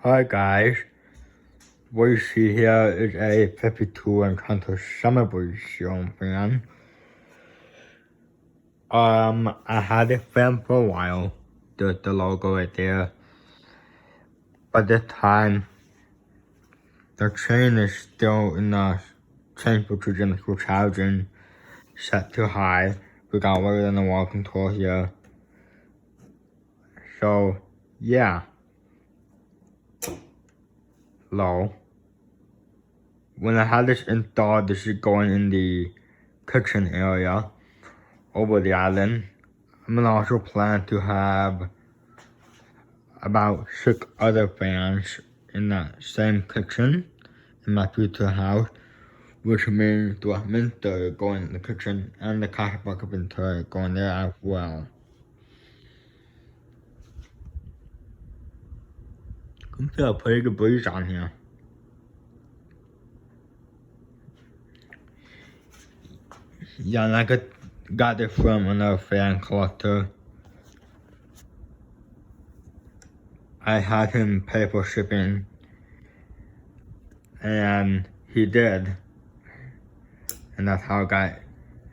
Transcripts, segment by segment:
Hi guys, what you see here is a 52 Encanto Summer Breeze Show fan. I had it fan for a while, the logo right there. But this time, the chain is still in the chain protrusion through charging, set to high. We got lower than the wall control here. So, yeah. Low. When I had this installed, this is going in the kitchen area over the island. I'm gonna also plan to have about 6 other fans in that same kitchen in my future house, which means the minster going in the kitchen and the coffee bucket winter going there as well. I can feel a pretty good breeze on here. Yeah, and I got it from another fan collector. I had him pay for shipping, and he did. And that's how I got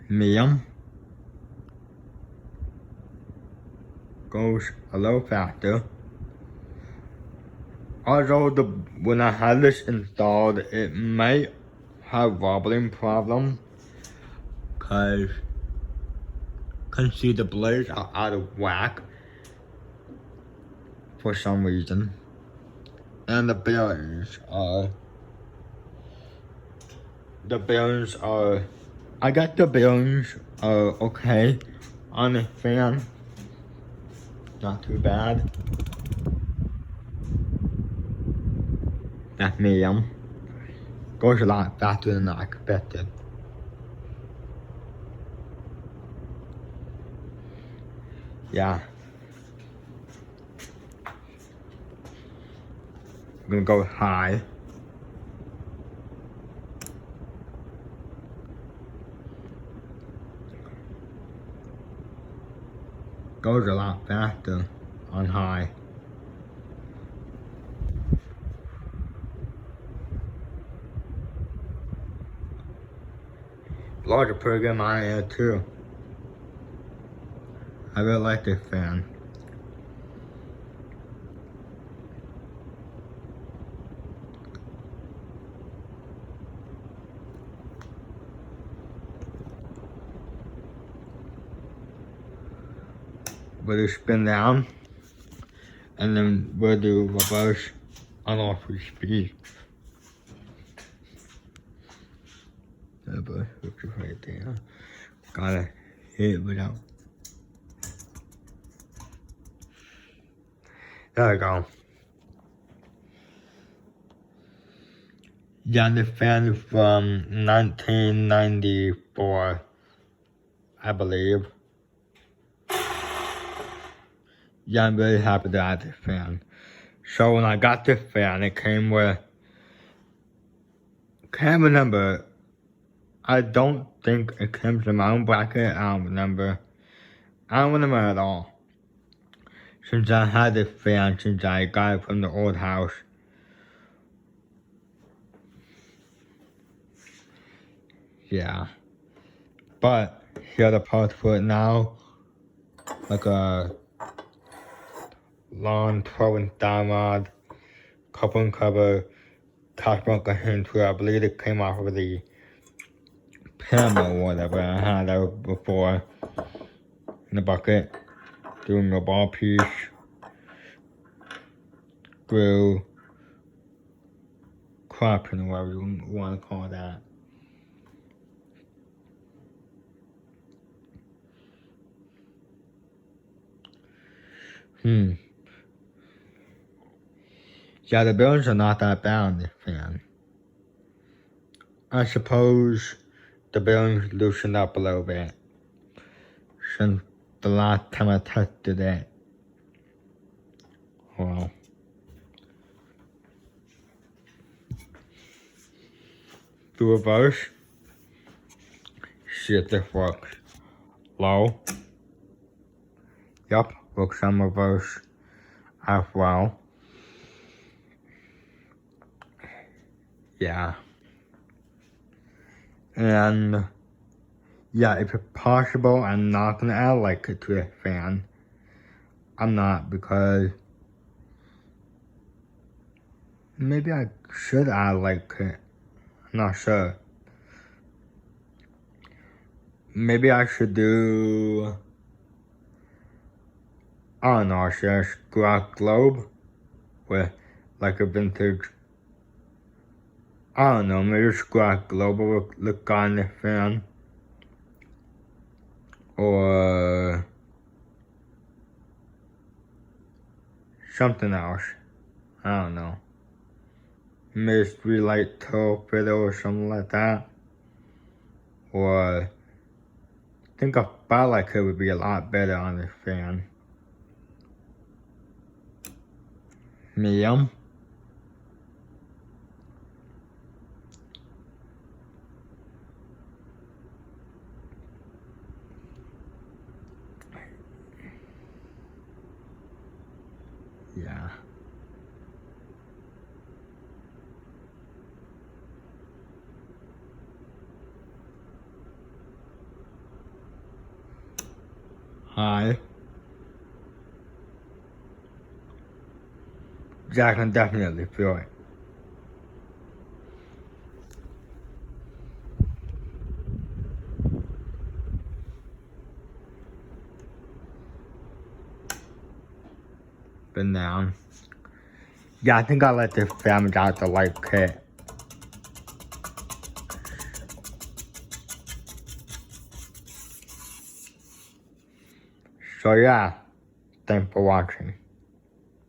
medium. Goes a little faster. Although when I had this installed, it might have wobbling problem, cause can see the blades are out of whack for some reason, and the bearings are. I got the bearings are okay on the fan, not too bad. That's medium. Goes a lot faster than I expected. Yeah. I'm gonna go high. Goes a lot faster on high. Blows a pretty good amount of air too. I really like this fan. We'll spin down, and then we'll do reverse on all 3 speeds. Reverse, which is right there. Gotta hit it without. There we go. Yeah, the fan is from 1994, I believe. Yeah, I'm really happy that I had this fan. So when I got this fan, it came with, can't remember, I don't think it came with a mountain bracket, I don't remember at all. Since I had this fan, since I got it from the old house. Yeah. But, here are the parts for it now. Like a long 12-inch dowel rod, coupling cover, top bunker hinge where I believe it came off of the panel or whatever. I had that before in the bucket. Doing a ball piece, screw, cropping or whatever you want to call that. Yeah, the bearings are not that bad on this fan. I suppose the bearings loosened up a little bit since the last time I tested it. Well, the reverse, see if this works. Low. Yup, works on reverse as well. Yeah. And yeah, if it's possible, I'm not gonna add like it to a fan. I'm not, because maybe I should add like it. I'm not sure. Maybe I should do, I don't know, should I scrap globe with like a vintage, I don't know, maybe scrap globe will look on the fan. Or something else. I don't know. Mystery light toe fiddle or something like that. Or I think a spotlight could would be a lot better on this fan. Medium. Yeah. Hi. Yeah, I can definitely feel it. Been down. Yeah, I think I let this damage out the light kit. So yeah, thanks for watching.